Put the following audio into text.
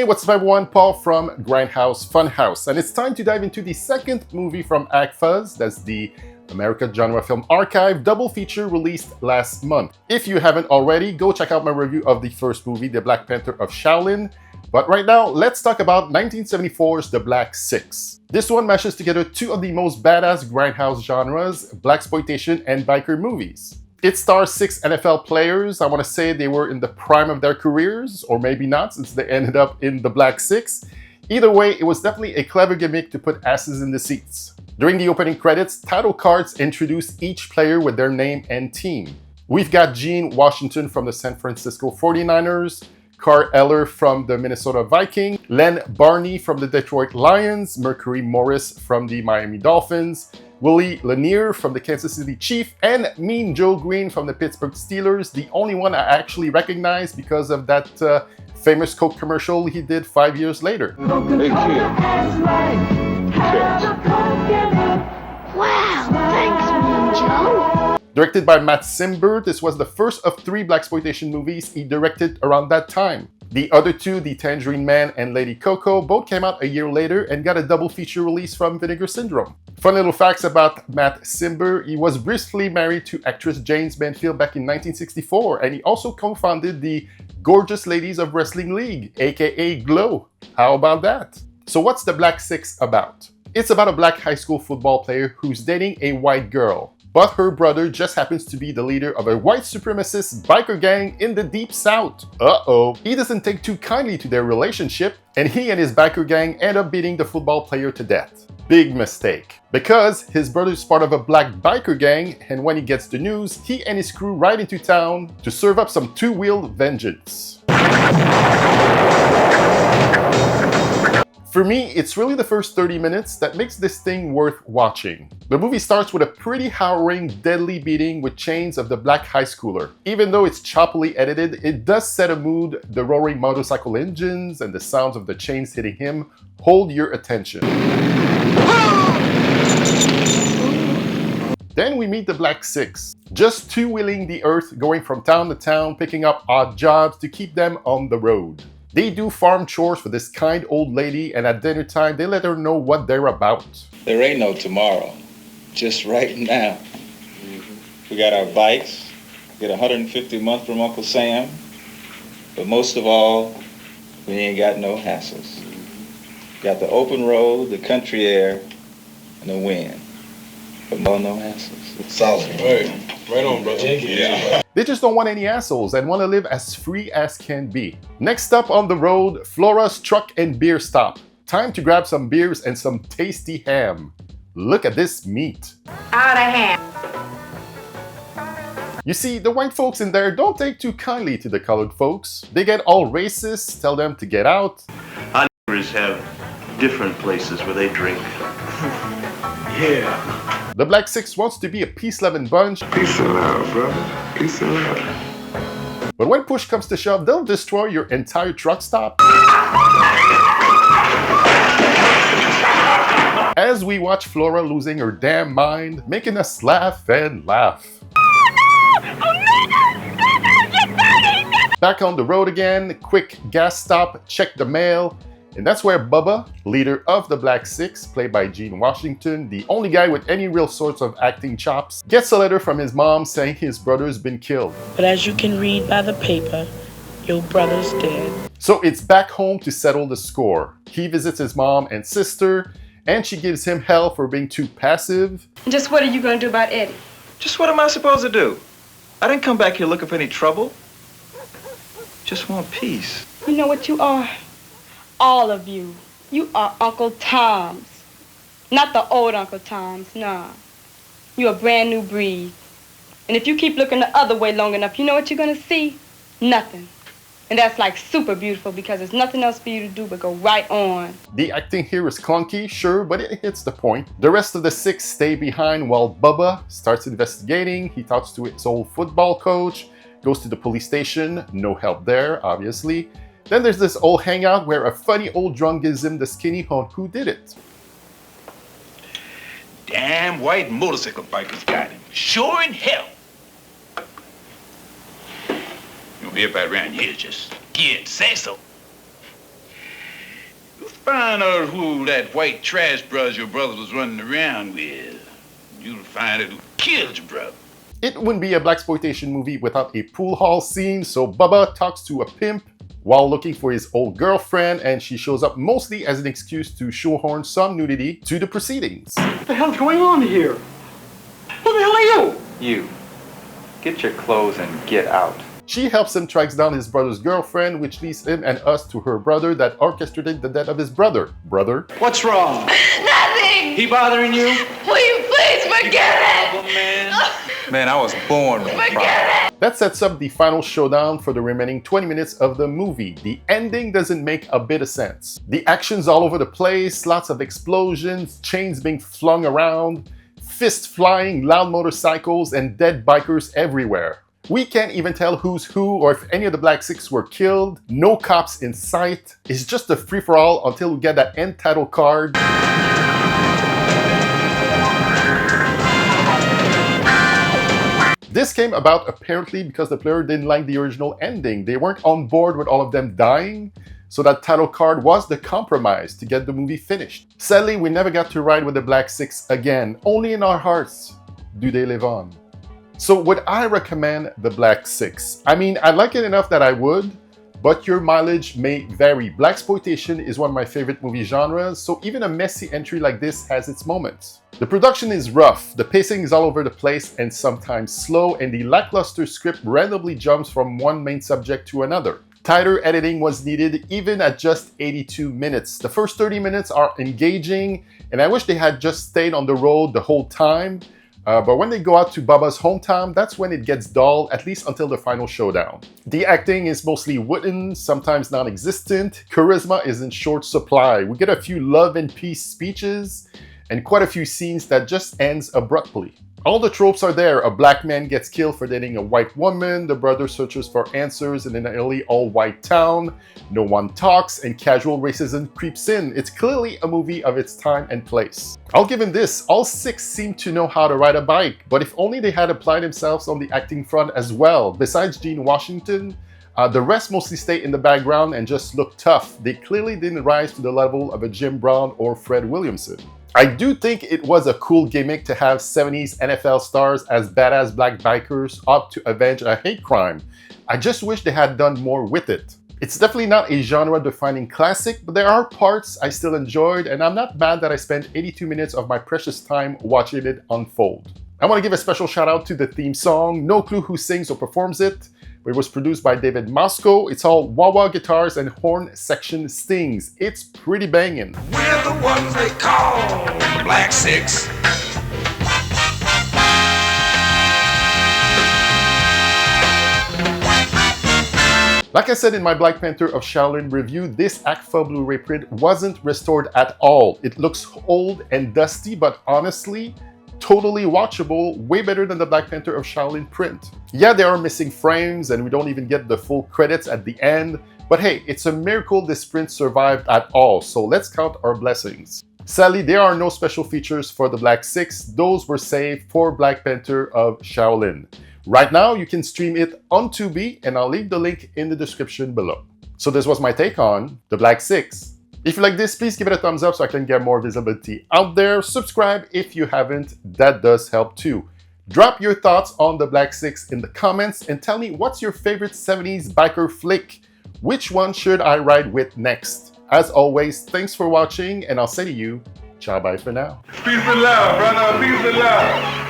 Hey, what's up everyone? Paul from Grindhouse Funhouse, and it's time to dive into the second movie from ACFA's, that's the American Genre Film Archive double feature released last month. If you haven't already, go check out my review of the first movie, The Black Panther of Shaolin. But right now, let's talk about 1974's The Black Six. This one mashes together two of the most badass Grindhouse genres, Blaxploitation and biker movies. It stars 6 NFL players. I want to say they were in the prime of their careers, or maybe not, since they ended up in the Black Six. Either way, it was definitely a clever gimmick to put asses in the seats. During the opening credits, title cards introduce each player with their name and team. We've got Gene Washington from the San Francisco 49ers, Eller from the Minnesota Vikings, Lem Barney from the Detroit Lions, Mercury Morris from the Miami Dolphins, Willie Lanier from the Kansas City Chiefs, and Mean Joe Greene from the Pittsburgh Steelers, the only one I actually recognize because of that famous Coke commercial he did 5 years later. Hey, kid. Wow, thanks, Mean Joe. Directed by Matt Cimber, this was the first of 3 Blaxploitation movies he directed around that time. The other two, The Tangerine Man and Lady Coco, both came out a year later and got a double feature release from Vinegar Syndrome. Fun little facts about Matt Cimber: he was briefly married to actress James Banfield back in 1964, and he also co-founded the Gorgeous Ladies of Wrestling League, aka GLOW. How about that? So what's The Black Six about? It's about a black high school football player who's dating a white girl, but her brother just happens to be the leader of a white supremacist biker gang in the Deep South. Uh-oh. He doesn't take too kindly to their relationship, and he and his biker gang end up beating the football player to death. Big mistake. Because his brother is part of a black biker gang, and when he gets the news, he and his crew ride into town to serve up some two-wheeled vengeance. For me, it's really the first 30 minutes that makes this thing worth watching. The movie starts with a pretty harrowing, deadly beating with chains of the black high schooler. Even though it's choppily edited, it does set a mood. The roaring motorcycle engines and the sounds of the chains hitting him hold your attention. Then we meet the Black Six, just two-wheeling the earth, going from town to town, picking up odd jobs to keep them on the road. They do farm chores for this kind old lady, and at dinner time, they let her know what they're about. There ain't no tomorrow, just right now. We got our bikes, get 150 a month from Uncle Sam, but most of all, we ain't got no hassles. Got the open road, the country air, and the wind, but no hassles. It's solid. Right on, brother. Yeah. They just don't want any assholes and want to live as free as can be. Next up on the road, Flora's Truck and Beer Stop. Time to grab some beers and some tasty ham. Look at this meat. Out of ham. You see, the white folks in there don't take too kindly to the colored folks. They get all racist, tell them to get out. Our neighbors have different places where they drink. Yeah. The Black Six wants to be a peace-loving bunch. Peace and love, brother. Peace and love. But when push comes to shove, they'll destroy your entire truck stop. As we watch Flora losing her damn mind, making us laugh and laugh. Back on the road again, quick gas stop, check the mail. And that's where Bubba, leader of the Black Six, played by Gene Washington, the only guy with any real sorts of acting chops, gets a letter from his mom saying his brother's been killed. But as you can read by the paper, your brother's dead. So it's back home to settle the score. He visits his mom and sister, and she gives him hell for being too passive. Just what are you going to do about Eddie? Just what am I supposed to do? I didn't come back here looking for any trouble. Just want peace. You know what you are? All of you. You are Uncle Toms. Not the old Uncle Toms, nah. You're a brand new breed. And if you keep looking the other way long enough, you know what you're gonna see? Nothing. And that's like super beautiful because there's nothing else for you to do but go right on. The acting here is clunky, sure, but it hits the point. The rest of the 6 stay behind while Bubba starts investigating. He talks to his old football coach, goes to the police station, no help there, obviously. Then there's this old hangout where a funny old drunk gives him the skinny on who did it. Damn white motorcycle bikers got him. Sure in hell. You know, everybody around here just can't say so. Find out who that white trash brush your brother was running around with. You'll find out who killed your brother. It wouldn't be a Blaxploitation movie without a pool hall scene, so Bubba talks to a pimp while looking for his old girlfriend, and she shows up mostly as an excuse to shoehorn some nudity to the proceedings. What the hell's going on here? Who the hell are you? You. Get your clothes and get out. She helps him track down his brother's girlfriend, which leads him and us to her brother that orchestrated the death of his brother. Brother? What's wrong? Nothing! He bothering you? Will you please forget it? Man, I was born with a problem. Forget it! That sets up the final showdown for the remaining 20 minutes of the movie. The ending doesn't make a bit of sense. The action's all over the place, lots of explosions, chains being flung around, fists flying, loud motorcycles, and dead bikers everywhere. We can't even tell who's who or if any of the Black Six were killed. No cops in sight. It's just a free-for-all until we get that end title card. This came about apparently because the player didn't like the original ending. They weren't on board with all of them dying, so that title card was the compromise to get the movie finished. Sadly, we never got to ride with the Black Six again. Only in our hearts do they live on. So would I recommend the Black Six? I mean, I like it enough that I would, but your mileage may vary. Blaxploitation is one of my favorite movie genres, so even a messy entry like this has its moments. The production is rough, the pacing is all over the place and sometimes slow, and the lackluster script randomly jumps from one main subject to another. Tighter editing was needed even at just 82 minutes. The first 30 minutes are engaging, and I wish they had just stayed on the road the whole time. But when they go out to Bubba's hometown, that's when it gets dull, at least until the final showdown. The acting is mostly wooden, sometimes non-existent. Charisma is in short supply. We get a few love and peace speeches, and quite a few scenes that just ends abruptly. All the tropes are there. A black man gets killed for dating a white woman, the brother searches for answers in an nearly all-white town, no one talks, and casual racism creeps in. It's clearly a movie of its time and place. I'll give him this, all six seem to know how to ride a bike, but if only they had applied themselves on the acting front as well. Besides Gene Washington, the rest mostly stay in the background and just look tough. They clearly didn't rise to the level of a Jim Brown or Fred Williamson. I do think it was a cool gimmick to have 70s NFL stars as badass black bikers up to avenge a hate crime. I just wish they had done more with it. It's definitely not a genre-defining classic, but there are parts I still enjoyed, and I'm not mad that I spent 82 minutes of my precious time watching it unfold. I want to give a special shout out to the theme song. No clue who sings or performs it. It was produced by David Moscow. It's all wah-wah guitars and horn section stings. It's pretty banging. We're the ones they call the Black Six. Like I said in my Black Panther of Shaolin review, this ACFA Blu-ray print wasn't restored at all. It looks old and dusty, but honestly, totally watchable, way better than the Black Panther of Shaolin print. Yeah, there are missing frames and we don't even get the full credits at the end, but hey, it's a miracle this print survived at all, so let's count our blessings. Sadly, there are no special features for the Black Six. Those were saved for Black Panther of Shaolin. Right now, you can stream it on Tubi, and I'll leave the link in the description below. So this was my take on the Black Six. If you like this, please give it a thumbs up so I can get more visibility out there. Subscribe if you haven't, that does help too. Drop your thoughts on the Black Six in the comments and tell me what's your favorite 70s biker flick. Which one should I ride with next? As always, thanks for watching, and I'll say to you, ciao bye for now. Peace and love, brother. Peace and love.